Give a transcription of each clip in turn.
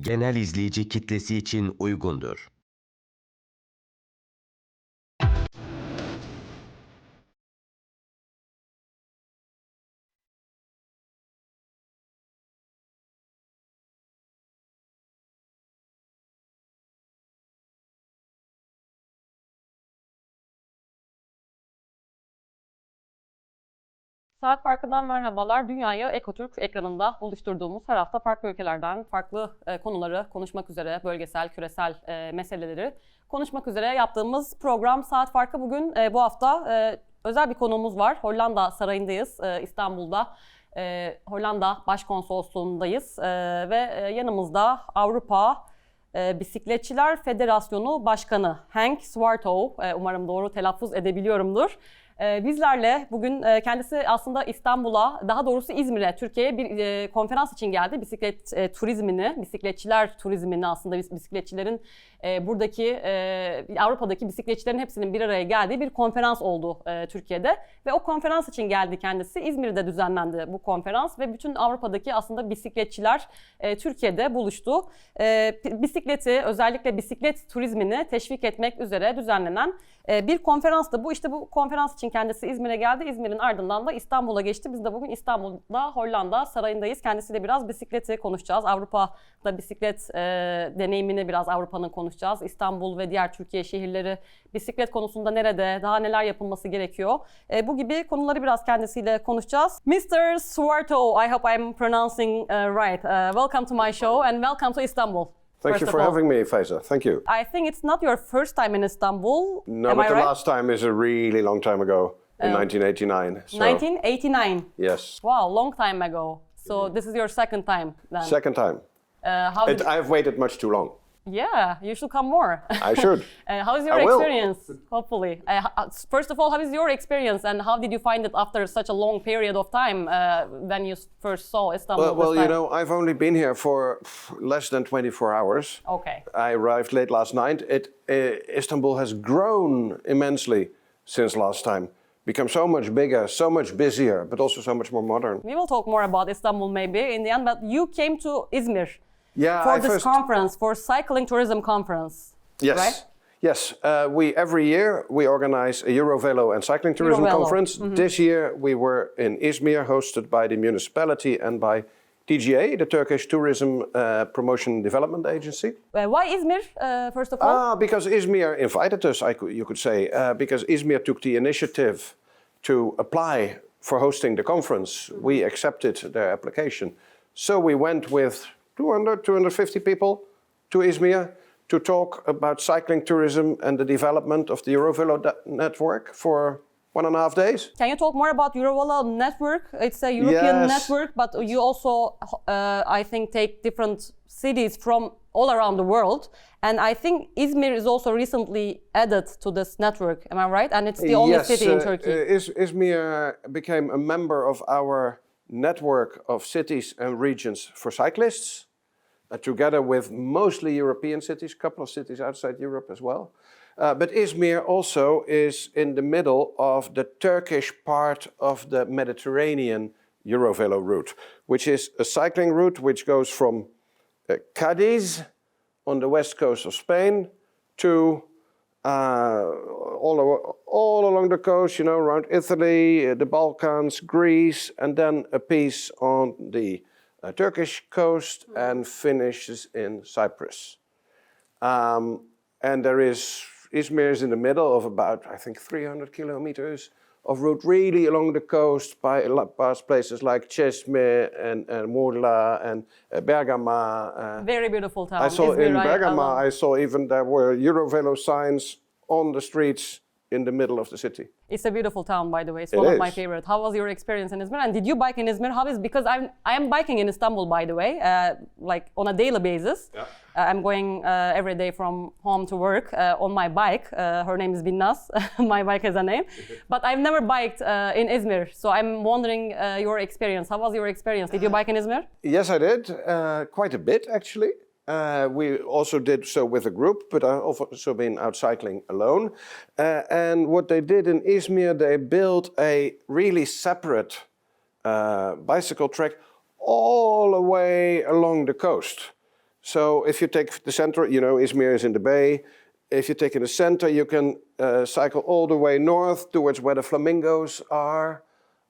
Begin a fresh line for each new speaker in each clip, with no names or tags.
genel izleyici kitlesi için uygundur.
Saat Farkı'ndan merhabalar. Dünyayı Ekotürk ekranında buluşturduğumuz her hafta farklı ülkelerden farklı konuları konuşmak üzere, bölgesel, küresel meseleleri konuşmak üzere yaptığımız program Saat Farkı. Bugün bu hafta özel bir konuğumuz var. Hollanda Sarayı'ndayız, İstanbul'da. Hollanda Başkonsolosluğu'ndayız ve yanımızda Avrupa Bisikletçiler Federasyonu Başkanı Henk Swarttouw, umarım doğru telaffuz edebiliyorumdur. Bizlerle bugün kendisi aslında İstanbul'a, daha doğrusu İzmir'e, Türkiye'ye bir konferans için geldi. Bisiklet turizmini, bisikletçiler turizmini aslında bisikletçilerin buradaki Avrupa'daki bisikletçilerin hepsinin bir araya geldiği bir konferans oldu Türkiye'de. Ve o konferans için geldi kendisi. İzmir'de düzenlendi bu konferans ve bütün Avrupa'daki aslında bisikletçiler Türkiye'de buluştu. Bisikleti, özellikle bisiklet turizmini teşvik etmek üzere düzenlenen bir konferanstı bu. İşte bu konferans için kendisi İzmir'e geldi. İzmir'in ardından da İstanbul'a geçti. Biz de bugün İstanbul'da Hollanda Sarayı'ndayız. Kendisiyle biraz bisikleti konuşacağız. Avrupa'da bisiklet deneyimini biraz Avrupa'nın konuşacağız. İstanbul ve diğer Türkiye şehirleri bisiklet konusunda nerede, daha neler yapılması gerekiyor? Bu gibi konuları biraz kendisiyle konuşacağız. Mr. Swarttouw, I hope I'm pronouncing right. Welcome to my show and welcome to Istanbul.
Thank you for having me, Feyza. Thank you.
I think it's not your first time in Istanbul.
No,
Am
but
I
the
right?
last time is a really long time ago, in 1989. So,
1989.
yes.
Wow, long time ago. So this is your second time then.
Second time. I've waited much too long.
Yeah, you should come more.
I should.
How is your
I will.
experience? Hopefully. First of all, how is your experience and how did you find it after such a long period of time when you first saw Istanbul?
Well,
this
you
time?
know, I've only been here for less than 24 hours.
Okay.
I arrived late last night. Istanbul has grown immensely since last time. Become so much bigger, so much busier, but also so much more modern.
We will talk more about Istanbul maybe in the end, but you came to Izmir.
Yeah,
For this conference, for cycling tourism conference,
yes.
right?
Yes, every year we organize a Eurovelo and cycling tourism
Eurovelo.
conference. Mm-hmm. This year we were in Izmir, hosted by the municipality and by TGA, the Turkish Tourism Promotion and Development Agency.
Why Izmir, first of all?
Because Izmir invited us, you could say, because Izmir took the initiative to apply for hosting the conference. We accepted their application. So we went with 250 people to Izmir to talk about cycling tourism and the development of the Eurovelo network for 1.5 days.
Can you talk more about Eurovelo network? It's a European
Yes.
network, but you also, I think, take different cities from all around the world. And I think Izmir is also recently added to this network. Am I right? And it's the only city in Turkey.
Izmir became a member of our network of cities and regions for cyclists. Together with mostly European cities, a couple of cities outside Europe as well. But Izmir also is in the middle of the Turkish part of the Mediterranean Eurovelo route, which is a cycling route which goes from Cadiz on the west coast of Spain to all along the coast, you know, around Italy, the Balkans, Greece, and then a piece on the Turkish coast and finishes in Cyprus. And Izmir is in the middle of about, I think, 300 kilometers of route really along the coast past places like Çeşme and Muğla and Bergama.
Very beautiful town.
I saw
Izmir,
in
right?
Bergama, I saw even there were Eurovelo signs on the streets in the middle of the city.
It's a beautiful town, by the way. It's one of my favorite. How was your experience in Izmir? And did you bike in Izmir? Because I am biking in Istanbul, by the way, like on a daily basis.
Yeah.
I'm going every day from home to work on my bike. Her name is Binnaz. My bike has a name. But I've never biked in Izmir. So I'm wondering your experience. How was your experience? Did you bike in Izmir?
Yes, I did. Quite a bit, actually. We also did so with a group, but I've also been out cycling alone. And what they did in Izmir, they built a really separate bicycle track all the way along the coast. So if you take the center, you know, Izmir is in the bay. If you take in the center, you can cycle all the way north towards where the flamingos are,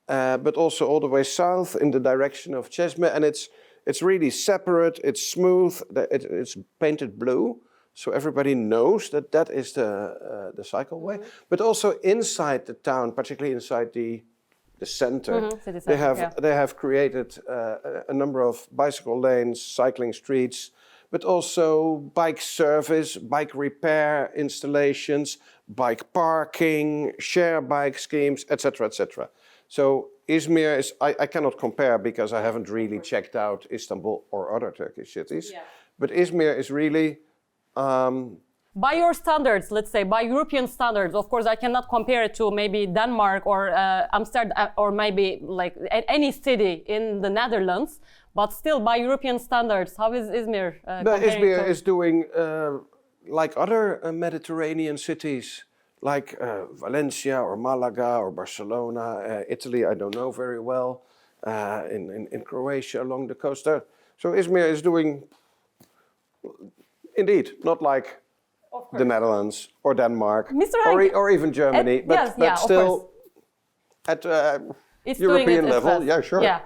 but also all the way south in the direction of Çeşme. And it's really separate, it's smooth, it's painted blue. So everybody knows that that is the cycleway. But also inside the town, particularly inside the center,
City center,
they have created a number of bicycle lanes, cycling streets, but also bike service, bike repair installations, bike parking, share bike schemes, etc., etc. So Izmir is, I cannot compare because I haven't really checked out Istanbul or other Turkish cities, but Izmir is really...
by your standards, let's say, by European standards, of course, I cannot compare it to maybe Denmark or Amsterdam or maybe like any city in the Netherlands, but still by European standards, how is Izmir?
But Izmir is doing like other Mediterranean cities, like Valencia or Malaga or Barcelona, Italy, I don't know very well, in Croatia along the coast there. So Izmir is doing, indeed, not like the Netherlands or Denmark or even Germany, but still at European level. Yeah, sure.
Yeah.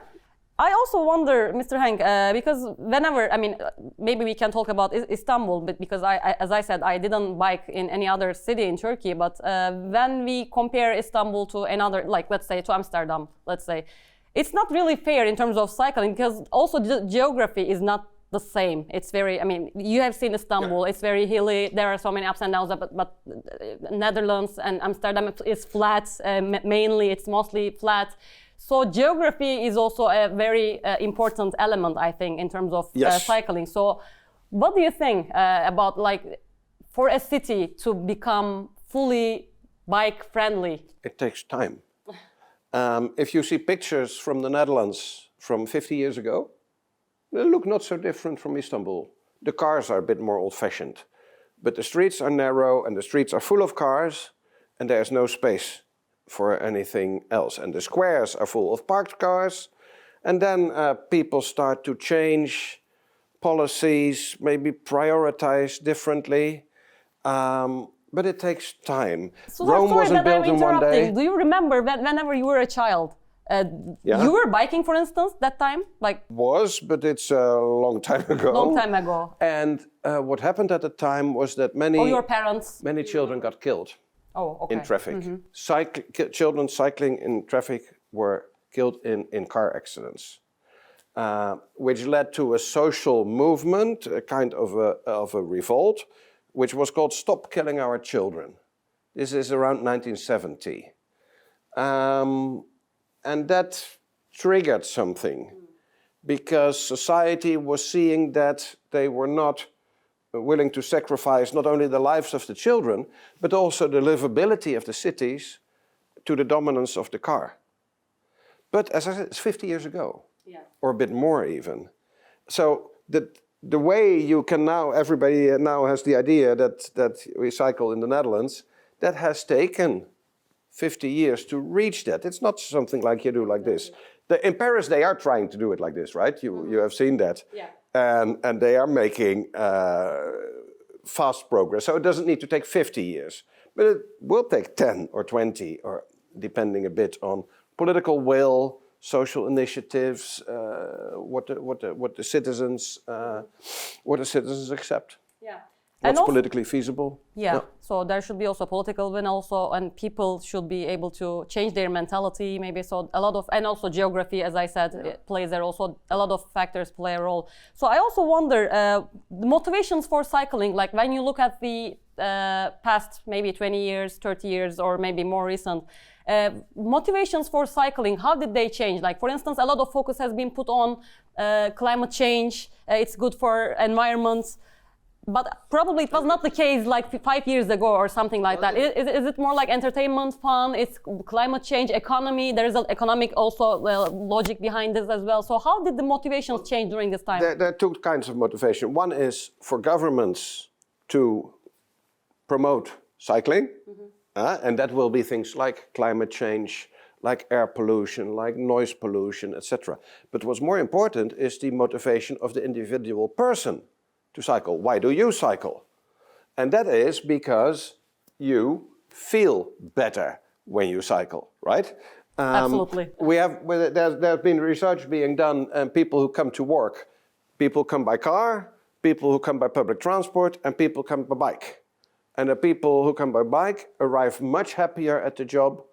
I also wonder, Mr. Henk, because whenever, I mean, maybe we can talk about Istanbul, but because as I said, I didn't bike in any other city in Turkey, but when we compare Istanbul to another, like let's say to Amsterdam, let's say, it's not really fair in terms of cycling because also the geography is not the same. It's very, I mean, you have seen Istanbul, it's very hilly, there are so many ups and downs, but Netherlands and Amsterdam is flat, mainly it's mostly flat. So geography is also a very important element, I think, in terms of cycling. So what do you think about like for a city to become fully bike friendly?
It takes time. If you see pictures from the Netherlands from 50 years ago, they look not so different from Istanbul. The cars are a bit more old-fashioned, but the streets are narrow and the streets are full of cars and there's no space for anything else. And the squares are full of parked cars. And then people start to change policies, maybe prioritize differently. But it takes time.
So
Rome wasn't built in one day.
Do you remember whenever you were a child, you were biking, for instance, that time?
But it's a long time ago.
Long time ago.
And what happened at the time was that many children got killed.
Oh, okay.
In traffic. Children cycling in traffic were killed in car accidents, which led to a social movement, a kind of a revolt, which was called Stop Killing Our Children. This is around 1970. And that triggered something because society was seeing that they were not willing to sacrifice not only the lives of the children, but also the livability of the cities to the dominance of the car. But as I said, it's 50 years ago, or a bit more even. So the way you can now, everybody now has the idea that we cycle in the Netherlands, that has taken 50 years to reach that. It's not something like you do like this. In Paris, they are trying to do it like this, right? You have seen that. Yeah. And they are making fast progress. So it doesn't need to take 50 years, but it will take 10 or 20, or depending a bit on political will, social initiatives, what the citizens accept. Yeah. What's politically feasible.
Yeah, so there should be also political will also, and people should be able to change their mentality maybe. So a lot of, and also geography, as I said, it plays there also, a lot of factors play a role. So I also wonder, the motivations for cycling, like when you look at the past maybe 20 years, 30 years, or maybe more recent, motivations for cycling, how did they change? Like, for instance, a lot of focus has been put on climate change, it's good for environment. But probably it was not the case like 5 years ago or something like that. Is it more like entertainment, fun, it's climate change, economy? There is an economic also logic behind this as well. So how did the motivations change during this time?
There are two kinds of motivation. One is for governments to promote cycling, and that will be things like climate change, like air pollution, like noise pollution, etc. But what's more important is the motivation of the individual person to cycle. Why do you cycle? And that is because you feel better when you cycle, right?
Absolutely.
There's been research being done, and people who come to work, people come by car, people who come by public transport, and people come by bike. And the people who come by bike arrive much happier at the job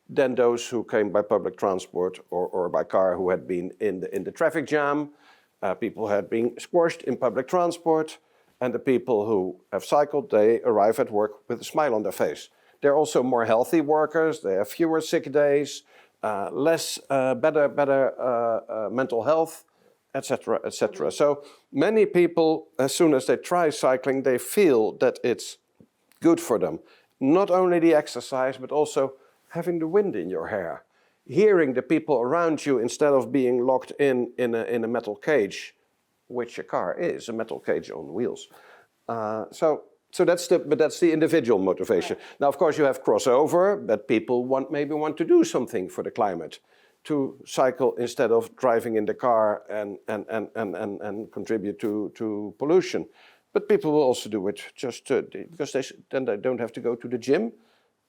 than those who came by public transport or by car, who had been in the traffic jam, people who had been squashed in public transport, and the people who have cycled, they arrive at work with a smile on their face. They're also more healthy workers, they have fewer sick days, better mental health, etc., etc. So many people, as soon as they try cycling, they feel that it's good for them. Not only the exercise, but also having the wind in your hair, hearing the people around you instead of being locked in a metal cage, which a car is, a metal cage on wheels. So that's the individual motivation. Right. Now, of course, you have crossover, that people maybe want to do something for the climate, to cycle instead of driving in the car and contribute to pollution. But people will also do it because then they don't have to go to the gym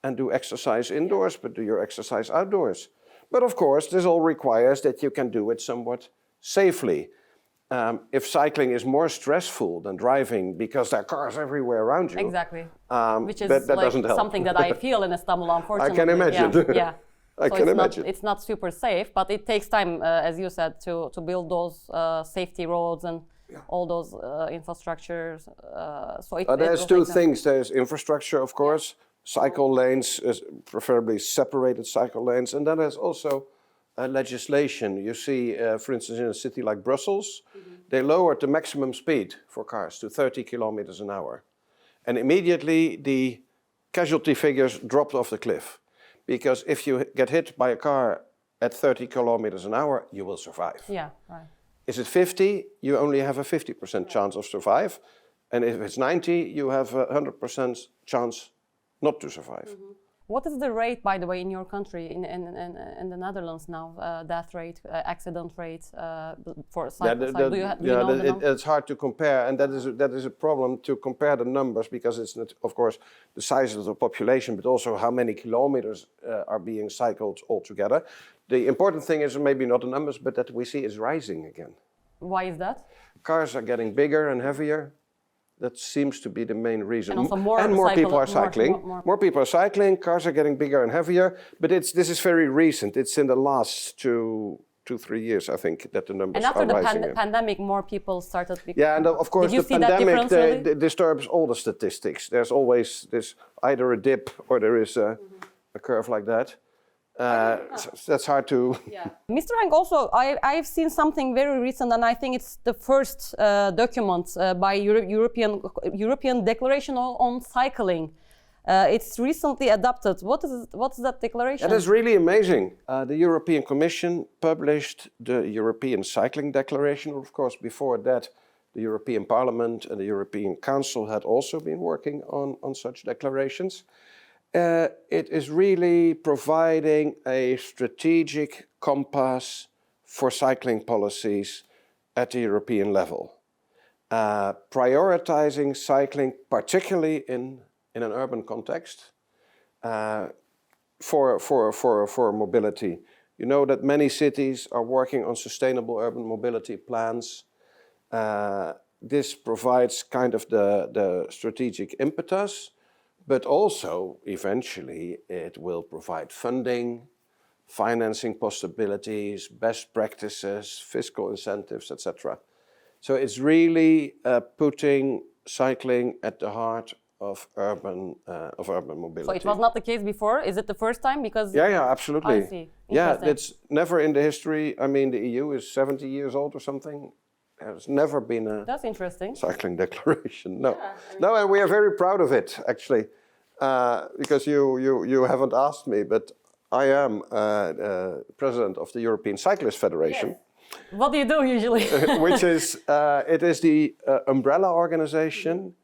and do exercise indoors, but do your exercise outdoors. But of course, this all requires that you can do it somewhat safely. If cycling is more stressful than driving because there are cars everywhere around you.
Exactly. Which is
that
like
doesn't help.
something that I feel in Istanbul, unfortunately.
I can imagine.
Yeah.
I can imagine.
It's not super safe, but it takes time, as you said, to build those safety roads and all those infrastructures.
There's two things. There's infrastructure, of course, cycle lanes, preferably separated cycle lanes, and then there's also legislation. You see, for instance, in a city like Brussels, they lowered the maximum speed for cars to 30 kilometers an hour. And immediately the casualty figures dropped off the cliff. Because if you get hit by a car at 30 kilometers an hour, you will survive.
Yeah, right.
Is it 50, you only have a 50% chance of survive. And if it's 90, you have a 100% chance not to survive.
Mm-hmm. What is the rate, by the way, in your country, in the Netherlands now, death rate, accident rate for cycling? Do you know the numbers?
It's hard to compare, and that is a problem to compare the numbers, because it's not, of course, the size of the population, but also how many kilometers are being cycled altogether. The important thing is maybe not the numbers, but that we see is rising again.
Why is that?
Cars are getting bigger and heavier. That seems to be the main reason.
And also more
people are cycling. More people are cycling, cars are getting bigger and heavier, but this is very recent. It's in the last 2-3 years, I think, that the numbers are rising. And
after the pandemic, more people started...
Yeah, and of course the pandemic disturbs all the statistics. There's always either a dip or there is a curve like that. That's hard to...
Yeah. Mr. Henk, also, I've seen something very recent, and I think it's the first document by European Declaration on Cycling. It's recently adopted. What's that declaration?
That is really amazing. The European Commission published the European Cycling Declaration. Of course, before that, the European Parliament and the European Council had also been working on such declarations. It is really providing a strategic compass for cycling policies at the European level. Prioritizing cycling, particularly in an urban context, for mobility. You know that many cities are working on sustainable urban mobility plans. This provides kind of the strategic impetus, but also eventually it will provide funding, financing possibilities, best practices, fiscal incentives, etc. So it's really putting cycling at the heart of urban mobility.
So it was not the case before? Is it the first time? Because
yeah, absolutely.
I see.
Yeah, it's never in the history. I mean, the EU is 70 years old or something. There's never been a
That's interesting.
cycling declaration. No,
yeah,
no, and we are very proud of it actually, because you haven't asked me, but I am president of the European Cyclist Federation.
Yes. What do you do usually?
Which is it is the umbrella organization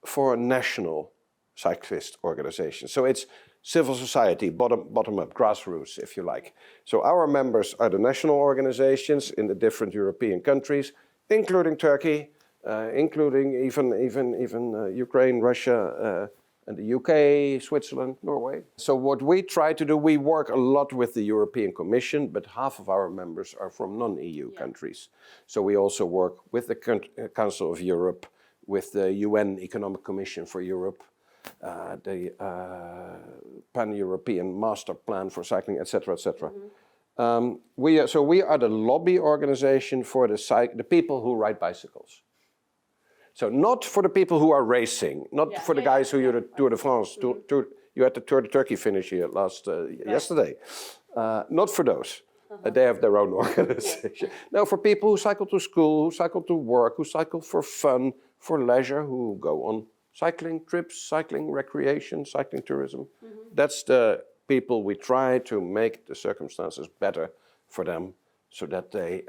for national cyclist organizations. So it's civil society, bottom up, grassroots, if you like. So our members are the national organizations in the different European countries, including Turkey, including even Ukraine, Russia, and the UK, Switzerland, Norway. So what we try to do, we work a lot with the European Commission, but half of our members are from non-EU countries. So we also work with the Council of Europe, with the UN Economic Commission for Europe, the Pan-European Master Plan for Cycling, etc., etc. We are the lobby organization for the people who ride bicycles. So not for the people who are racing, not for the guys who do the Tour de France. You had the Tour de Turkey finish here yesterday. Not for those. They have their own organization. No, for people who cycle to school, who cycle to work, who cycle for fun, for leisure, who go on cycling trips, cycling recreation, cycling tourism. That's the people we try to make the circumstances better for them, so that they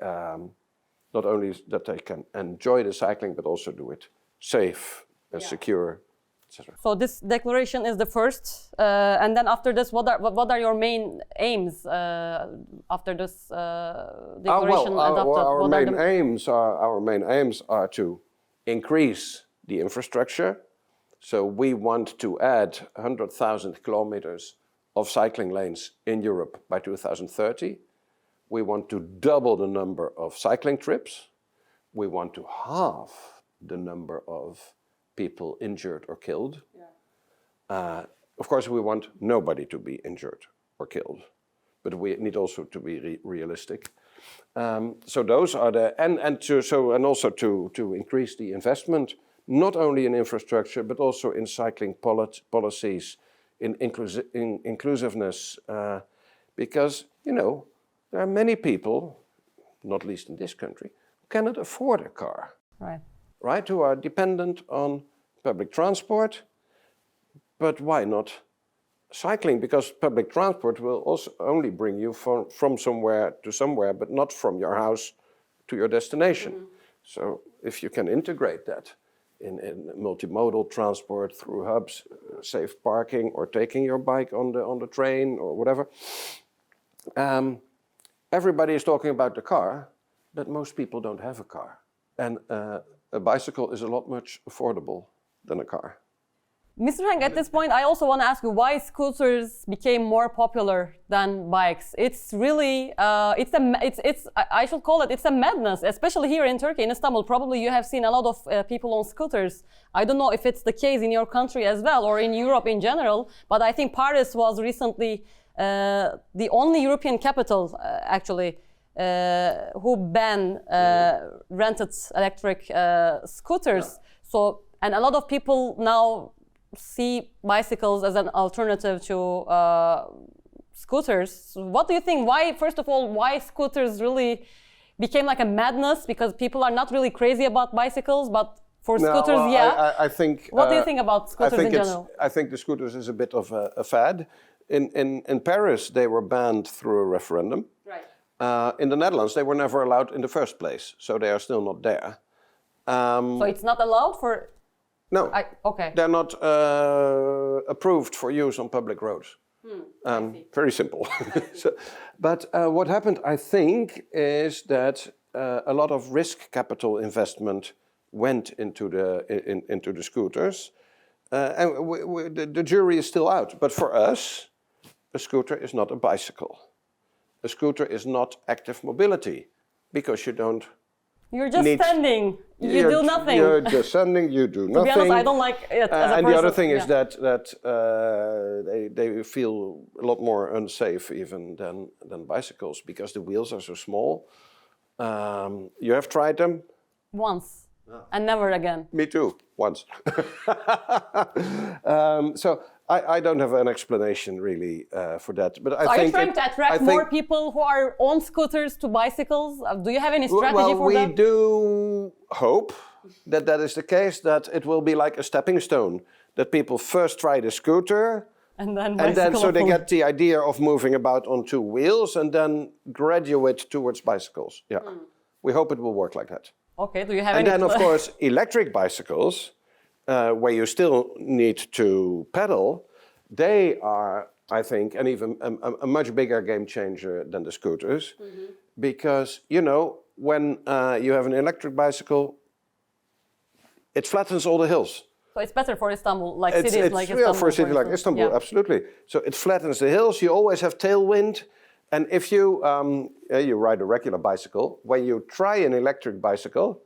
not only that they can enjoy the cycling, but also do it safe and secure, etc.
So this declaration is the first, and then after this, what are your main aims after this declaration adopted?
Our main aims are to increase the infrastructure. So we want to add 100,000 kilometers of cycling lanes in Europe by 2030. We want to double the number of cycling trips. We want to halve the number of people injured or killed. Of course, we want nobody to be injured or killed, but we need also to be realistic. So those are the and also to increase the investment, not only in infrastructure but also in cycling policies, in inclusiveness, because there are many people, not least in this country, who cannot afford a car. Right? Who are dependent on public transport. But why not cycling? Because public transport will also only bring you from somewhere to somewhere, but not from your house to your destination. So if you can integrate that in multimodal transport through hubs, safe parking, or taking your bike on the train or whatever. Everybody is talking about the car, but most people don't have a car. And a bicycle is a lot much affordable than a car.
Mr. Henk, at this point, I also want to ask you why scooters became more popular than bikes. It's really, I should call it, it's a madness, especially here in Turkey, in Istanbul. Probably you have seen a lot of people on scooters. I don't know if it's the case in your country as well or in Europe in general, but I think Paris was recently the only European capital, actually, who banned rented electric scooters. So, and a lot of people now see bicycles as an alternative to scooters. What do you think? Why, first of all, why scooters really became like a madness? Because people are not really crazy about bicycles, but for scooters,
I think.
What do you think about scooters in general?
I think the scooters is a bit of a fad. In Paris, they were banned through a referendum.
Right.
In the Netherlands, they were never allowed in the first place, so they are still not there.
So it's not allowed for.
No,
okay.
They're not approved for use on public roads. Very simple. But what happened, I think, is that a lot of risk capital investment went into the scooters, and the jury is still out. But for us, a scooter is not a bicycle. A scooter is not active mobility, because you don't.
You're just standing. You do nothing.
You're just standing. You do nothing.
To be honest, I don't like it as a person.
And the other thing is that they feel a lot more unsafe even than bicycles, because the wheels are so small. You have tried them?
Once. And never again.
Me too. Once. So I don't have an explanation really for that. But
are you trying to attract more people who are on scooters to bicycles? Do you have any strategy for that?
We do hope that is the case, that it will be like a stepping stone, that people first try the scooter,
and then
so they get the idea of moving about on two wheels, and then graduate towards bicycles. Yeah, we hope it will work like that.
Okay, do you have
any? And then, of course, electric bicycles, where you still need to pedal, they are, I think, and even a much bigger game changer than the scooters. Because, when you have an electric bicycle, it flattens all the hills.
So it's better for Istanbul, like cities like Istanbul.
Yeah, for a city like
instance.
Istanbul,
Yeah.
absolutely. So it flattens the hills. You always have tailwind. And if you ride a regular bicycle, when you try an electric bicycle,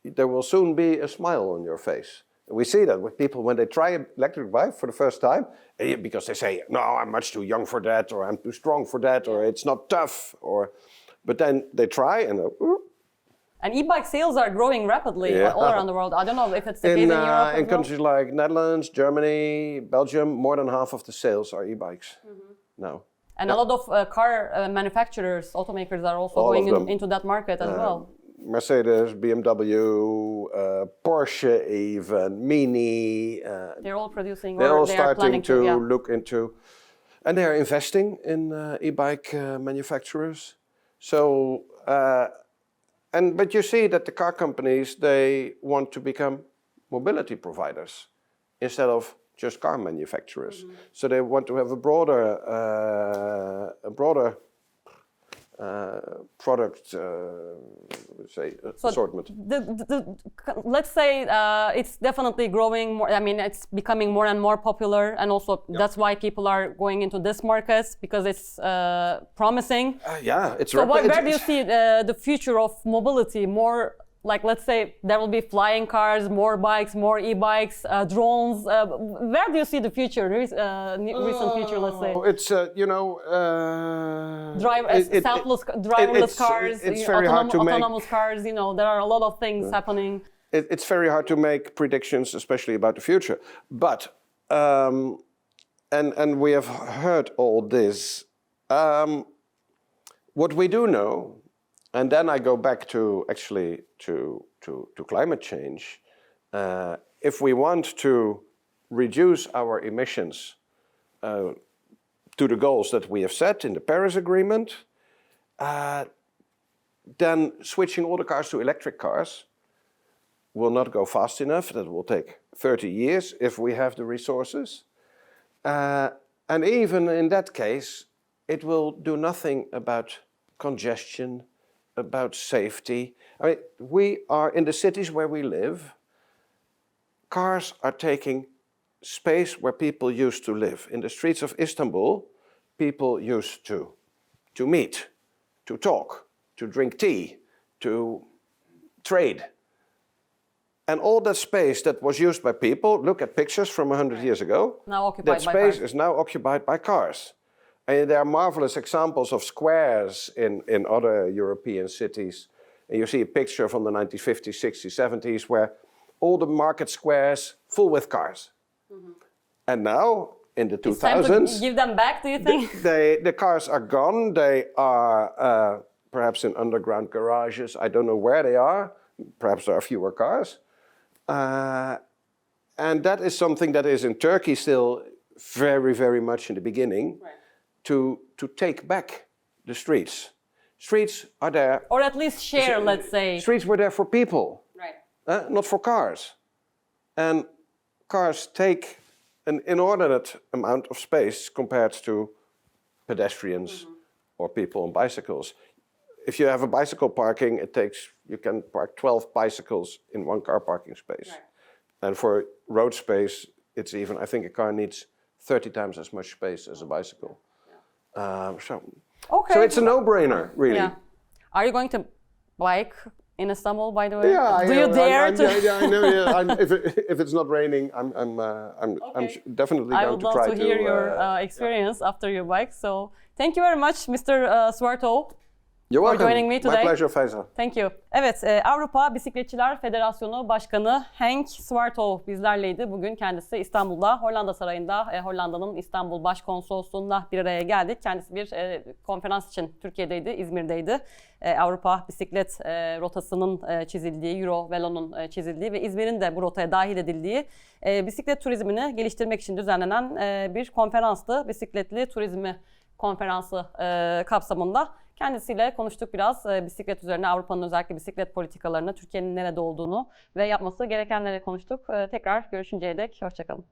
there will soon be a smile on your face. We see that with people when they try an electric bike for the first time, because they say, no, I'm much too young for that, or I'm too strong for that, or it's not tough. But then they try and
And e-bike sales are growing rapidly all around the world. I don't know if it's the case in Europe.
In countries like Netherlands, Germany, Belgium, more than half of the sales are e-bikes now.
And a lot of car manufacturers, automakers are also going into that market as well.
Mercedes, BMW, Porsche even, Mini.
They're all producing
They're
or
all
they are
starting
planning
to look into, and they are investing in e-bike manufacturers. So, but you see that the car companies, they want to become mobility providers instead of just car manufacturers. So they want to have a broader product assortment.
Let's say it's definitely growing more. I mean, it's becoming more and more popular, and also that's why people are going into this market because it's promising.
It's
so. Where do you see the future of mobility? More like, let's say there will be flying cars, more bikes, more e-bikes, drones. Where do you see the future? Recent future, let's say.
It's
driverless cars,
it's very hard to
autonomous cars. You know, there are a lot of things happening.
It's very hard to make predictions, especially about the future. But and we have heard all this. What we do know. And then I go back to actually to climate change. If we want to reduce our emissions to the goals that we have set in the Paris Agreement, then switching all the cars to electric cars will not go fast enough. That will take 30 years if we have the resources. And even in that case, it will do nothing about congestion, about safety. I mean, we are in the cities where we live. Cars are taking space where people used to live. In the streets of Istanbul, people used to meet, to talk, to drink tea, to trade. And all that space that was used by people, look at pictures from 100 years ago,
now occupied
that
by
space
cars.
is now occupied by cars. And there are marvelous examples of squares in other European cities. And you see a picture from the 1950s, 60s, 70s where all the market squares full with cars. And now, in the 2000s...
It's time to give them back, do you think?
The cars are gone. They are perhaps in underground garages. I don't know where they are. Perhaps there are fewer cars. And that is something that is in Turkey still very, very much in the beginning. Right. To take back the streets. Streets are there.
Or at least share, let's say.
Streets were there for people.
Right.
Not for cars. And cars take an inordinate amount of space compared to pedestrians or people on bicycles. If you have a bicycle parking, you can park 12 bicycles in one car parking space. Right. And for road space, it's even, I think a car needs 30 times as much space as a bicycle. So it's a no-brainer, really.
Yeah. Are you going to bike in Istanbul, by the way?
Yeah,
Do you dare to?
Yeah, I know. Yeah. If it's not raining, I'm definitely going to try to.
I would love to hear your experience after your bike. So thank you very much, Mr. Swarttouw.
You're welcome.
For joining me today.
My pleasure, Feyza.
Thank you. Evet, Avrupa Bisikletçiler Federasyonu Başkanı Henk Swarttouw bizlerleydi. Bugün kendisi İstanbul'da, Hollanda Sarayı'nda, Hollanda'nın İstanbul Başkonsolosluğu'nda bir araya geldik. Kendisi bir konferans için Türkiye'deydi, İzmir'deydi. Avrupa bisiklet rotasının çizildiği, Euro Velo'nun çizildiği ve İzmir'in de bu rotaya dahil edildiği bisiklet turizmini geliştirmek için düzenlenen bir konferanstı. Bisikletli turizmi konferansı kapsamında. Kendisiyle konuştuk biraz bisiklet üzerine, Avrupa'nın özellikle bisiklet politikalarını, Türkiye'nin nerede olduğunu ve yapması gerekenleri konuştuk. Tekrar görüşünceye dek hoşça kalın.